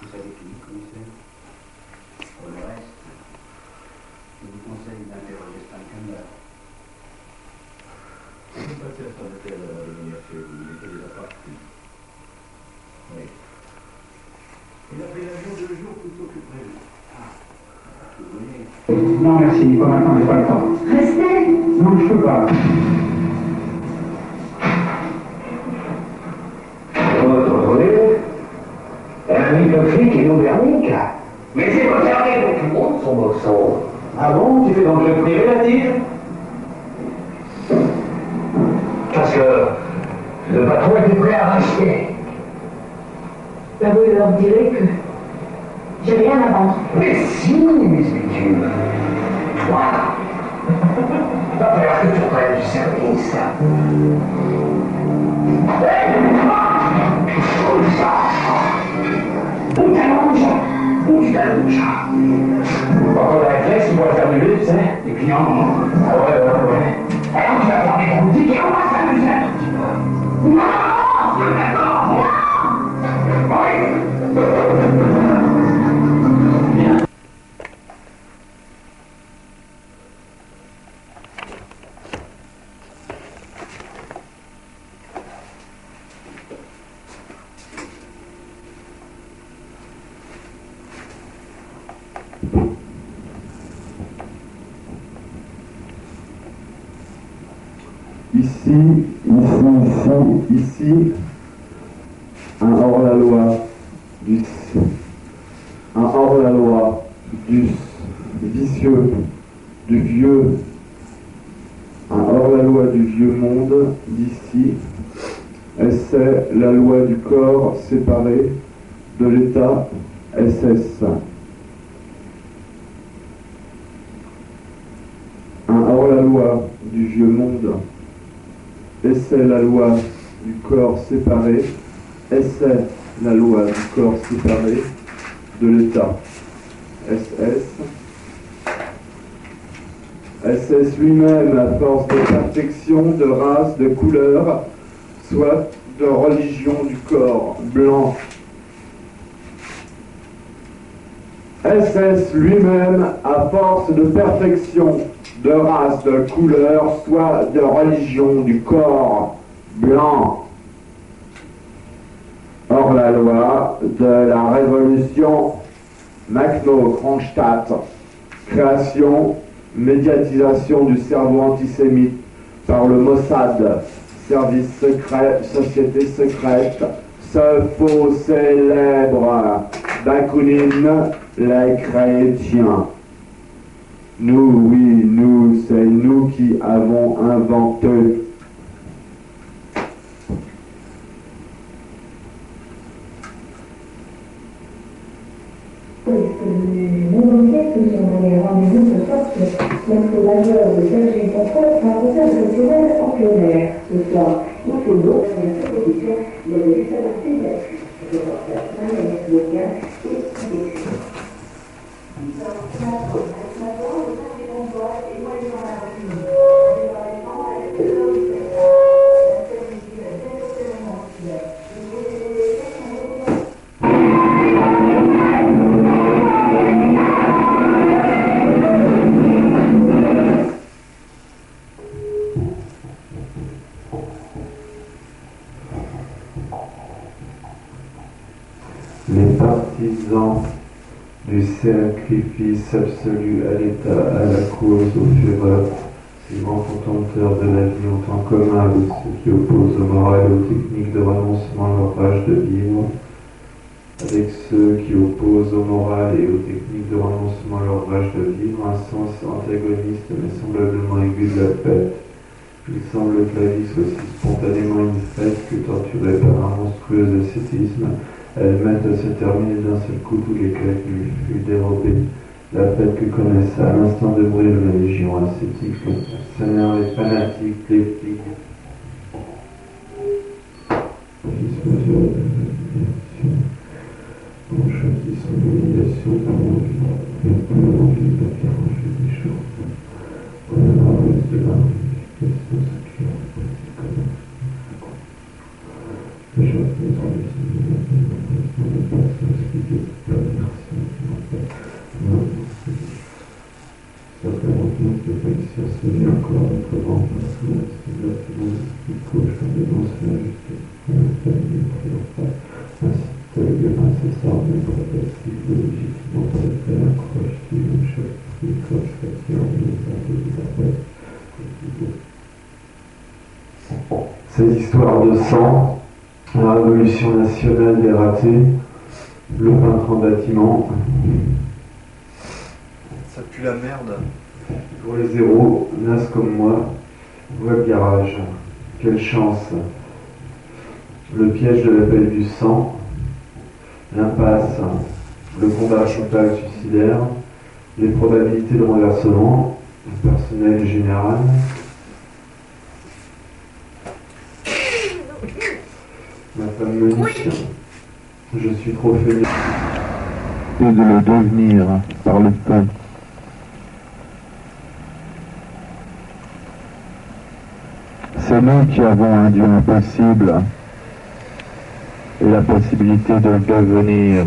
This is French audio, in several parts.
Vous savez fini, commissaire. Pour le reste, je vous conseille d'interroger Stankenberg. Je suis passé à son hôtel de venir chez vous, il était déjà parti. Oui. Il a pris l'avion 2 jours plus tôt que prévu. Ah, vous voyez. Non, merci, pas maintenant, j'ai pas le temps. Restez. Non, je peux pas. Votre collègue, un ami de flic et d'Auvergne. Mais c'est pas fermé pour tout le monde, son morceau. Ah bon, tu fais donc le privé, là-dessus? Parce que le patron était prêt à racheter. Ben vous leur direz que j'ai rien à vendre. Mais si, Miss Bitume. Voilà. Va falloir que tu prennes du service. Où ça? Où t'allonges? Où tu t'allonges? Encore la caisse, il pourrait faire du luxe, tu sais. Les clients, ah ouais. Alors tu vas fermer ton boutique et on va s'amuser un tout petit peu. Non! D'accord! Non! Oui! Ici, un hors-la-loi, un hors-la-loi, vicieux, du vieux, un hors-la-loi du vieux monde, d'ici, et c'est la loi du corps séparé de l'État SS. Un hors-la-loi du vieux monde, et c'est la loi du corps séparé, et c'est la loi du corps séparé de l'État SS. SS lui-même, à force de perfection, de race, de couleur, soit de religion du corps blanc. SS lui-même, à force de perfection, de race, de couleur, soit de religion du corps blanc. Hors la loi de la révolution Macno-Kronstadt, création, médiatisation du cerveau antisémite par le Mossad, service secret, société secrète, ce faux célèbre Bakounine, les chrétiens. Nous, oui, nous, c'est nous qui avons inventé. Le monde entier se sont donné rendez-vous ce soir sur notre majeur de Serge Contrôle pour un concert culturel en plein air. Ce soir, il fait beau, il y a cette édition, il y avait juste à partir de la suite. Je vais faire un avec le lien et des choses. Les partisans du sacrifice absolu à l'État, à la cause, au Führer, ces grands contempteurs de la vie ont en commun avec ceux qui opposent au moral et aux techniques de renoncement leur rage de vivre, avec ceux qui opposent au moral et aux techniques de renoncement leur rage de vivre, un sens antagoniste mais semblablement aigu de la fête. Il semble que la vie soit si spontanément une fête que torturée par un monstrueux ascétisme, elle mette à se terminer d'un seul coup tous les cas qui lui fut dérobé. La fête que connaissent à l'instant de mourir la légion ascétique, sonnant les fanatiques, les flics. On choisit son humiliation par l'envie, et pour l'envie de faire manger des choses. On a la ruse de la vérification sacrée. corps notamment parce que la stimulation du gauche en démonstration famille triomphale ainsi que le incessant mais progressif logiquement préfère accroche qui le choc qui coche l'action de la cette histoire de sang, la révolution nationale des ratés, le peintre en bâtiment. Ça pue la merde. Pour les zéros, nasses comme moi, voie le garage. Quelle chance. Le piège de l'appel du sang, l'impasse, le combat frontal suicidaire, les probabilités de renversement, le personnel général. Ma femme me dit, je suis trop faible. Et de le devenir par le feu. C'est nous qui avons un Dieu impossible et la possibilité de le devenir.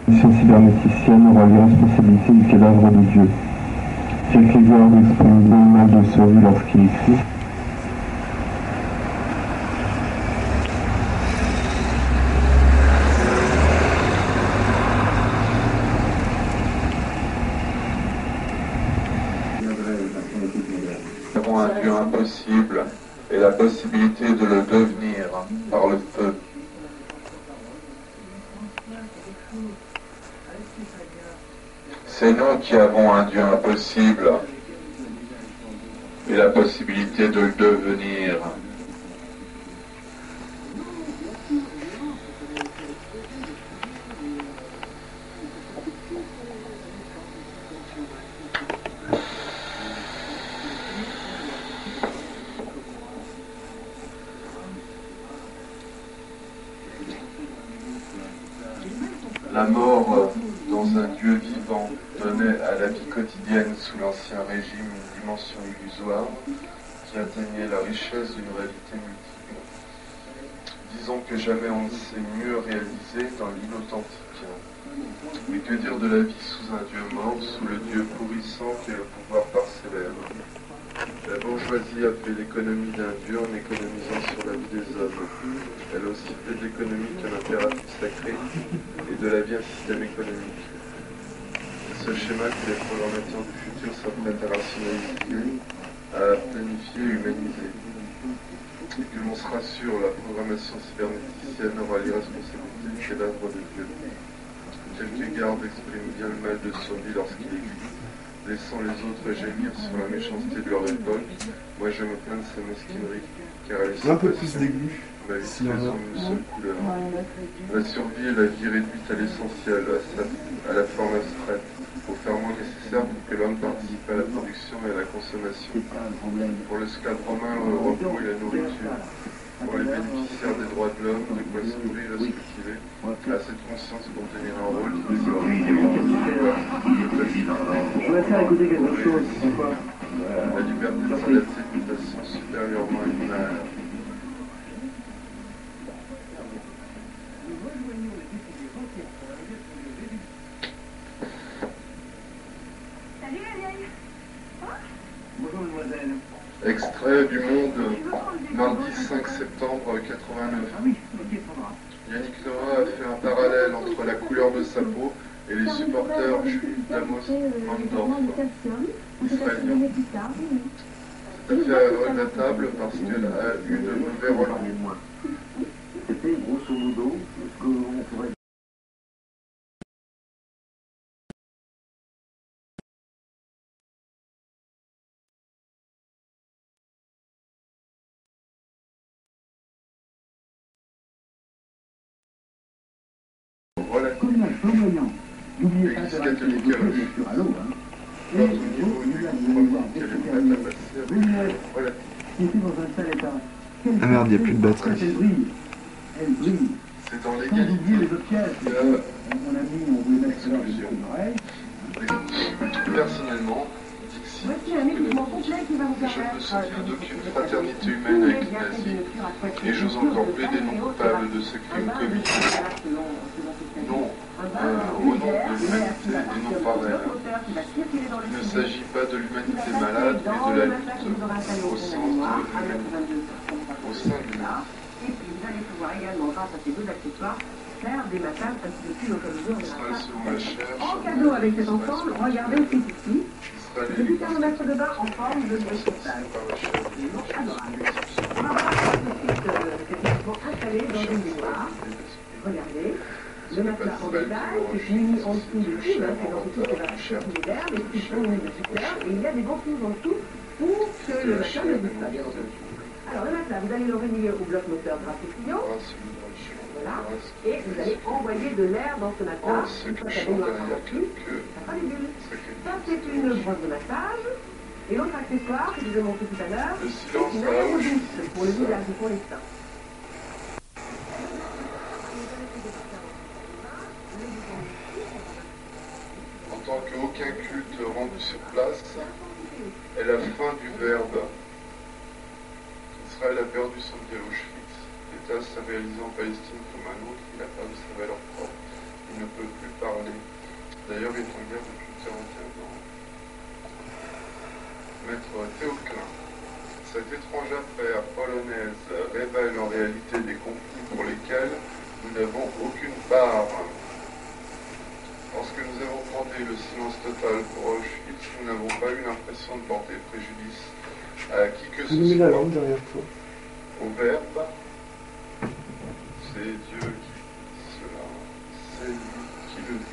Cybernéticienne aura l'irresponsabilité du cadavre de Dieu. Kierkegaard exprime bien le mal de survie lorsqu'il écrit. Nous avons un Dieu impossible et la possibilité de le devenir par le feu. C'est nous qui avons un Dieu impossible et la possibilité de le devenir. La mort dans un Dieu vivant donnait à la vie quotidienne sous l'Ancien Régime une dimension illusoire qui atteignait la richesse d'une réalité multiple. Disons que jamais on ne s'est mieux réalisé dans l'inauthentique. Mais que dire de la vie sous un Dieu mort, sous le Dieu pourrissant qu'est le pouvoir parcellaire? La bourgeoisie a fait l'économie d'un Dieu en économisant sur la vie des hommes. Elle a aussi fait de l'économie qu'un impératif sacré et de la vie un système économique. C'est ce schéma que les programmateurs du futur s'apprêtent à rationaliser, à planifier et humaniser. Et que l'on se rassure, la programmation cybernéticienne aura l'irresponsabilité du cadavre de Dieu. Kierkegaard exprime bien le mal de survie lorsqu'il écrit, laissant les autres gémir sur la méchanceté de leur époque. Moi je me plains de sa mesquinerie, car elle est Un peu plus d'aigu. Ma vie se résume une seule couleur. La survie est la vie réduite à l'essentiel, à la forme abstraite, au ferment nécessaire pour que l'homme participe à la production et à la consommation. Pour le sclave romain, le repos et la nourriture. Pour les bénéficiaires des droits de l'homme, de quoi se nourrir et se cultiver, à cette conscience pour tenir un rôle qui est Je voudrais faire écouter quelque chose. la liberté de s'adapter d'une façon supérieurement humaine. Bonjour mademoiselle. Extrait du Monde, mardi 5 septembre 89. Yannick Noah a fait un parallèle entre la couleur de sa peau et les supporters juifs d'Amos Mandorf, israéliens. Cette affaire est regrettable parce qu'elle a eu de mauvais relents. C'était grosso modo ce qu'on pourrait dire. L'Église catholique a refusé. Notre niveau du compromis qu'elle est prête à passer avec relatif. Ah merde, il n'y a plus de batterie. C'est dans l'égalité qu'il y a exclusion. Personnellement, Dixit, Voici un équipement complet qui va vous je me permettre souviens d'aucune fraternité humaine avec les nazis, et j'ose encore plaider non coupable de ce crime commis. Non, au nom de l'humanité et non par elle. Il ne s'agit pas de l'humanité malade, mais de la lutte au sein de l'humanité. Et puis vous allez pouvoir également, grâce à ces deux accessoires, faire des massages un petit peu plus localisés en démarrage. En cadeau avec cet ensemble, regardez ce ici. Je suis thermomètre de bain en forme de cristal. Adorable. On va voir tout de suite cet équipement installé dans une baignoire. Regardez. Le matelas en détail, c'est muni en dessous de tube, c'est dans ce tube qui va circuler l'air, les tubes sont de super, et il y a des ventouse en dessous pour que le matelas ne bouge pas, bien entendu. Alors le matelas, vous allez le relier au bloc moteur grâce au tuyau. Voilà. Et vous allez envoyer de l'air dans ce matelas. Une fois que la baignoire sera remplie, ça fera des bulles. Ça, c'est une brosse de massage. Et l'autre accessoire que je vous ai montré tout à l'heure, c'est une lèvre douce pour le visage et pour les seins. En tant qu'aucun culte rendu sur place est la fin du verbe. Israël a perdu son Dieu à Auschwitz. L'État s'est réalisé en Palestine comme un autre, il a perdu sa valeur propre. Il ne peut plus parler. D'ailleurs, il est en guerre depuis 41 ans. Maître Théoclin, cette étrange affaire polonaise révèle en réalité des conflits pour lesquels nous n'avons aucune part. Lorsque nous avons demandé le silence total pour Auschwitz, nous n'avons pas eu l'impression de porter préjudice à qui que ce soit. Au verbe, c'est Dieu qui dit cela, c'est lui qui le dit.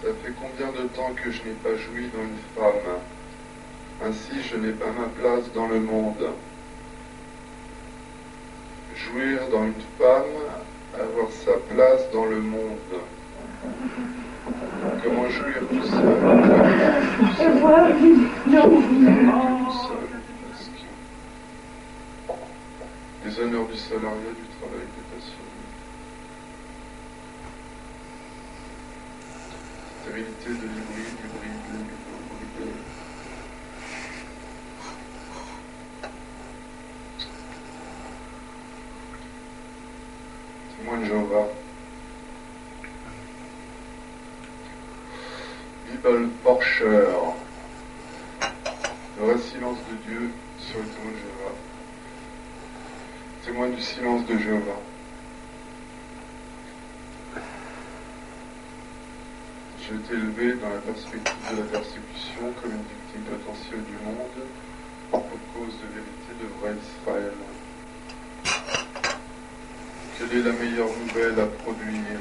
Ça fait combien de temps que je n'ai pas joui dans une femme? Ainsi, je n'ai pas ma place dans le monde. Jouir dans une femme, avoir sa place dans le monde. Comment jouir tout seul? Les honneurs du salariat, du travail, des passions. Stérilité de l'hybride, l'hybride. Témoin de Jéhovah. Bible Porcher. Le vrai silence de Dieu sur le témoin de Jéhovah. Témoin du silence de Jéhovah. J'ai été élevé dans la perspective de la persécution comme une victime potentielle du monde pour cause de vérité de vrai Israël. Quelle est la meilleure nouvelle à produire?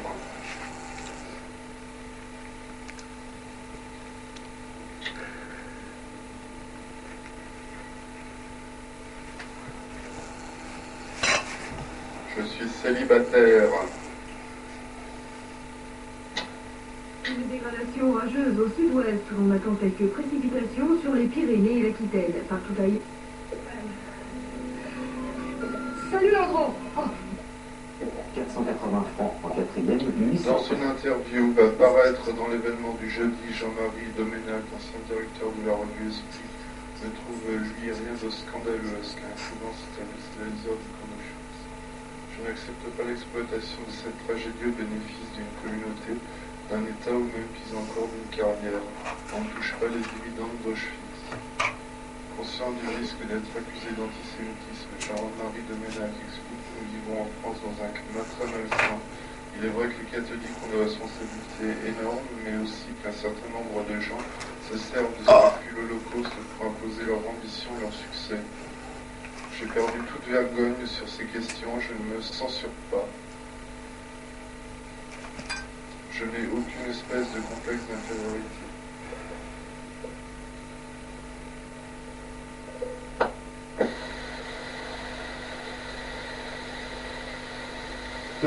Je suis célibataire. Une dégradation orageuse au sud-ouest. On attend quelques précipitations sur les Pyrénées et l'Aquitaine. Partout ailleurs. Salut Landreau. 480 francs en quatrième, 800. Dans une interview va paraître dans l'événement du jeudi, Jean-Marie Doménac, ancien directeur de la revue Esprit, ne trouve lui rien de scandaleux à ce qu'un incident s'établisse à les heures du camp d'Auschwitz. Je n'accepte pas l'exploitation de cette tragédie au bénéfice d'une communauté, d'un État ou même pis encore d'une carrière. On ne touche pas les dividendes d'Auschwitz. Conscient du risque d'être accusé d'antisémitisme, Jean-Marie Doménac explique que nous vivons en France dans un climat très malsain. Il est vrai que les catholiques ont des responsabilités énormes, mais aussi qu'un certain nombre de gens se servent de ce vécu l'Holocauste pour imposer leur ambition et leur succès. J'ai perdu toute vergogne sur ces questions, je ne me censure pas. Je n'ai aucune espèce de complexe d'infériorité.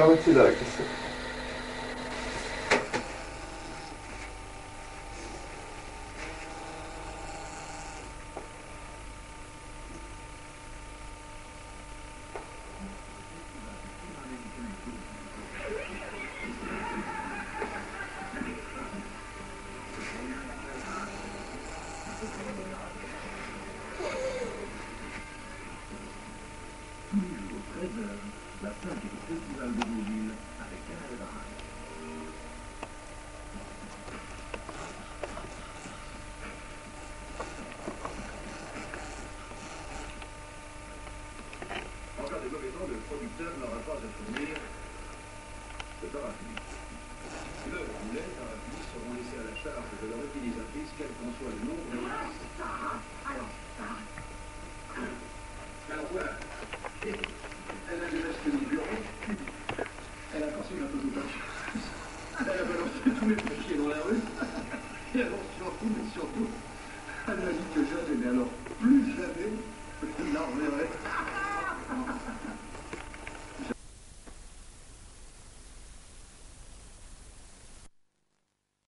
Arrêtez là la question. mobile avec un élevage. En cas de mauvais temps, le producteur n'aura pas à fournir de parapluie. Le ou les parapluies seront laissés à la charge de leur utilisatrice, quel qu'en soit le nombre de alors voilà. Elle a des vestes biologiques. Elle a pensé un peu tout à fait. Elle a balancé tous les papiers dans la rue. Et alors surtout, elle m'a dit que j'avais, mais alors